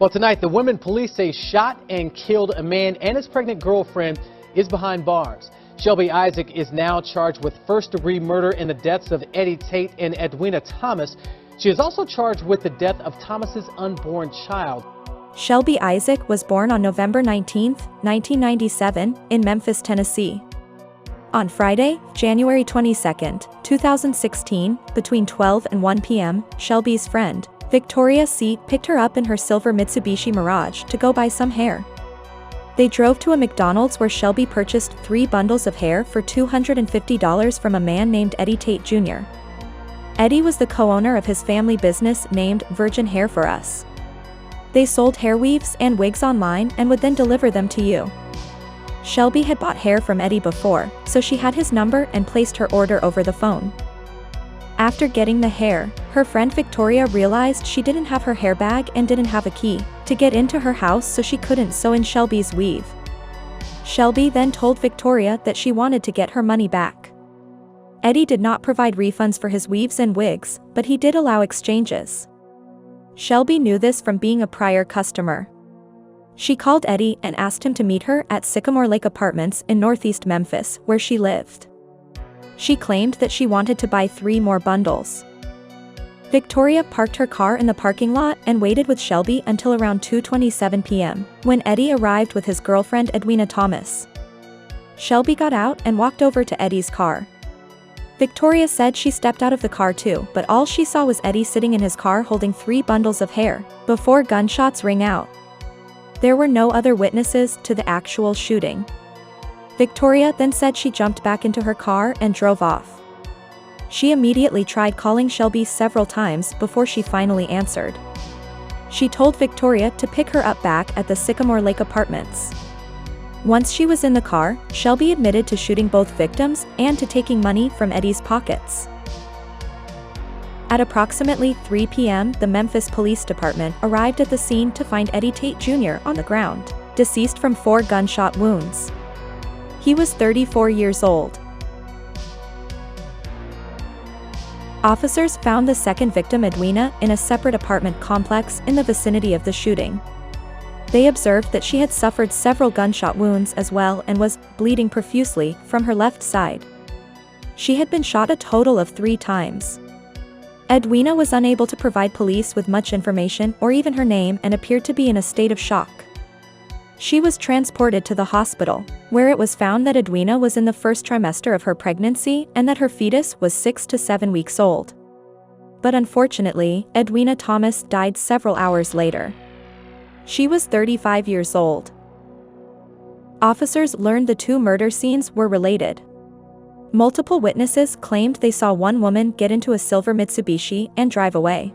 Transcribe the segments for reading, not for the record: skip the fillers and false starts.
Well, tonight, the women police say shot and killed a man and his pregnant girlfriend is behind bars. Shelby Isaac is now charged with first-degree murder in the deaths of Eddie Tate and Edwina Thomas. She is also charged with the death of Thomas's unborn child. Shelby Isaac was born on November 19, 1997, in Memphis, Tennessee. On Friday, January 22, 2016, between 12 and 1 p.m., Shelby's friend, Victoria C., picked her up in her silver Mitsubishi Mirage to go buy some hair. They drove to a McDonald's where Shelby purchased 3 bundles of hair for $250 from a man named Eddie Tate Jr. Eddie was the co-owner of his family business named Virgin Hair for Us. They sold hair weaves and wigs online and would then deliver them to you. Shelby had bought hair from Eddie before, so she had his number and placed her order over the phone. After getting the hair, her friend Victoria realized she didn't have her hair bag and didn't have a key to get into her house, so she couldn't sew in Shelby's weave. Shelby then told Victoria that she wanted to get her money back. Eddie did not provide refunds for his weaves and wigs, but he did allow exchanges. Shelby knew this from being a prior customer. She called Eddie and asked him to meet her at Sycamore Lake Apartments in Northeast Memphis, where she lived. She claimed that she wanted to buy 3 more bundles. Victoria parked her car in the parking lot and waited with Shelby until around 2:27 p.m., when Eddie arrived with his girlfriend Edwina Thomas. Shelby got out and walked over to Eddie's car. Victoria said she stepped out of the car too, but all she saw was Eddie sitting in his car holding 3 bundles of hair, before gunshots rang out. There were no other witnesses to the actual shooting. Victoria then said she jumped back into her car and drove off. She immediately tried calling Shelby several times before she finally answered. She told Victoria to pick her up back at the Sycamore Lake Apartments. Once she was in the car, Shelby admitted to shooting both victims and to taking money from Eddie's pockets. At approximately 3 p.m., the Memphis Police Department arrived at the scene to find Eddie Tate Jr. on the ground, deceased from 4 gunshot wounds. He was 34 years old. Officers found the second victim, Edwina, in a separate apartment complex in the vicinity of the shooting. They observed that she had suffered several gunshot wounds as well and was bleeding profusely from her left side. She had been shot a total of 3 times. Edwina was unable to provide police with much information or even her name and appeared to be in a state of shock. She was transported to the hospital, where it was found that Edwina was in the first trimester of her pregnancy and that her fetus was 6 to 7 weeks old. But unfortunately, Edwina Thomas died several hours later. She was 35 years old. Officers learned the 2 murder scenes were related. Multiple witnesses claimed they saw one woman get into a silver Mitsubishi and drive away.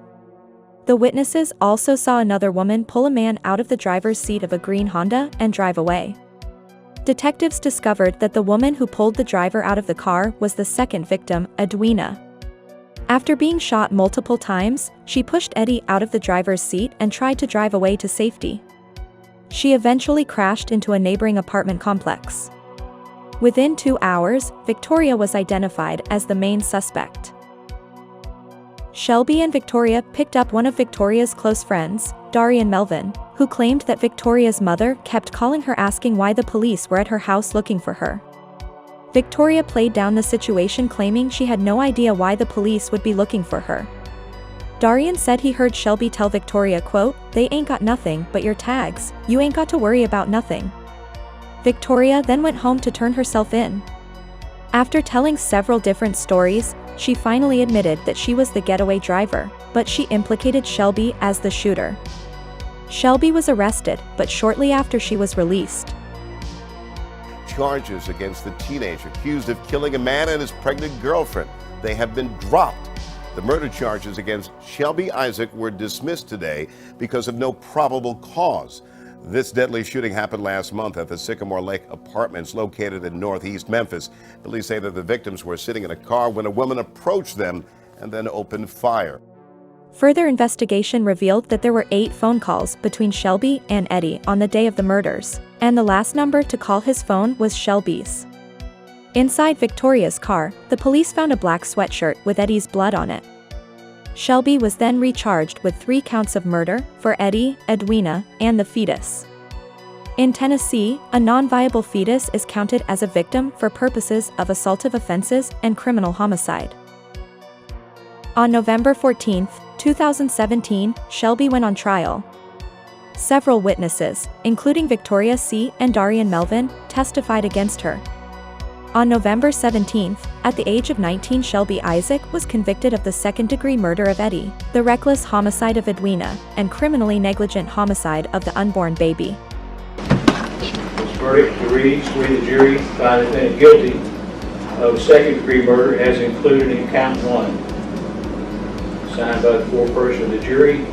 The witnesses also saw another woman pull a man out of the driver's seat of a green Honda and drive away. Detectives discovered that the woman who pulled the driver out of the car was the second victim, Edwina. After being shot multiple times, she pushed Eddie out of the driver's seat and tried to drive away to safety. She eventually crashed into a neighboring apartment complex. Within 2 hours, Victoria was identified as the main suspect. Shelby and Victoria picked up one of Victoria's close friends, Darian Melvin, who claimed that Victoria's mother kept calling her asking why the police were at her house looking for her. Victoria played down the situation, claiming she had no idea why the police would be looking for her. Darian said he heard Shelby tell Victoria, quote, "They ain't got nothing but your tags, you ain't got to worry about nothing." Victoria then went home to turn herself in. After telling several different stories, she finally admitted that she was the getaway driver, but she implicated Shelby as the shooter. Shelby was arrested, but shortly after she was released. Charges against the teenager accused of killing a man and his pregnant girlfriend. They have been dropped. The murder charges against Shelby Isaac were dismissed today because of no probable cause. This deadly shooting happened last month at the Sycamore Lake Apartments located in Northeast Memphis. Police say that the victims were sitting in a car when a woman approached them and then opened fire. Further investigation revealed that there were 8 phone calls between Shelby and Eddie on the day of the murders, and the last number to call his phone was Shelby's. Inside Victoria's car, the police found a black sweatshirt with Eddie's blood on it. Shelby was then recharged with 3 counts of murder for Eddie, Edwina, and the fetus. In Tennessee, a non-viable fetus is counted as a victim for purposes of assaultive offenses and criminal homicide. On November 14, 2017, Shelby went on trial. Several witnesses, including Victoria C. and Darian Melvin, testified against her. On November 17, at the age of 19, Shelby Isaac was convicted of the second-degree murder of Eddie, the reckless homicide of Edwina, and criminally negligent homicide of the unborn baby. This verdict reads, we the jury find the defendant guilty of second-degree murder as included in count 1. Signed by the foreperson of the jury.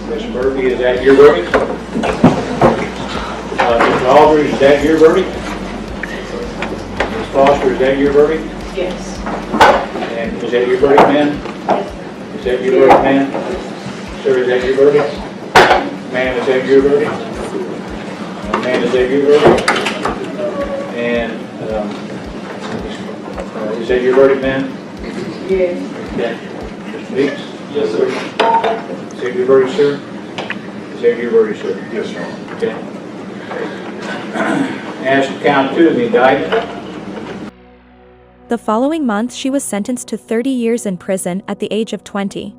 Ms. Murphy, is that your verdict? Mr. Aldridge, is that your verdict? Ms. Foster, is that your verdict? Yes. And is that your verdict, ma'am? Yes. Is that your verdict, ma'am? Sir, is that your verdict? Ma'am, is that your verdict? Ma'am, is that your verdict? And is that your verdict, ma'am? Yes. Okay. Mr. Meeks? Yes, sir. Is that your verdict, sir? Is that your verdict, sir? Yes, sir. Okay. As to count 2 of the indictment. The following month, she was sentenced to 30 years in prison at the age of 20.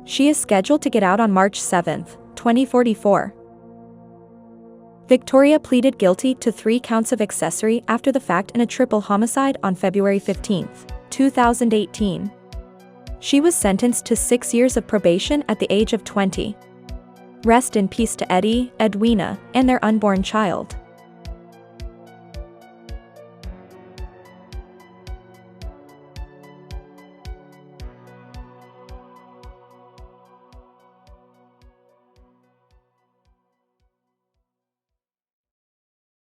She is scheduled to get out on March 7, 2044. Victoria pleaded guilty to 3 counts of accessory after the fact in a triple homicide on February 15, 2018. She was sentenced to 6 years of probation at the age of 20. Rest in peace to Eddie, Edwina, and their unborn child.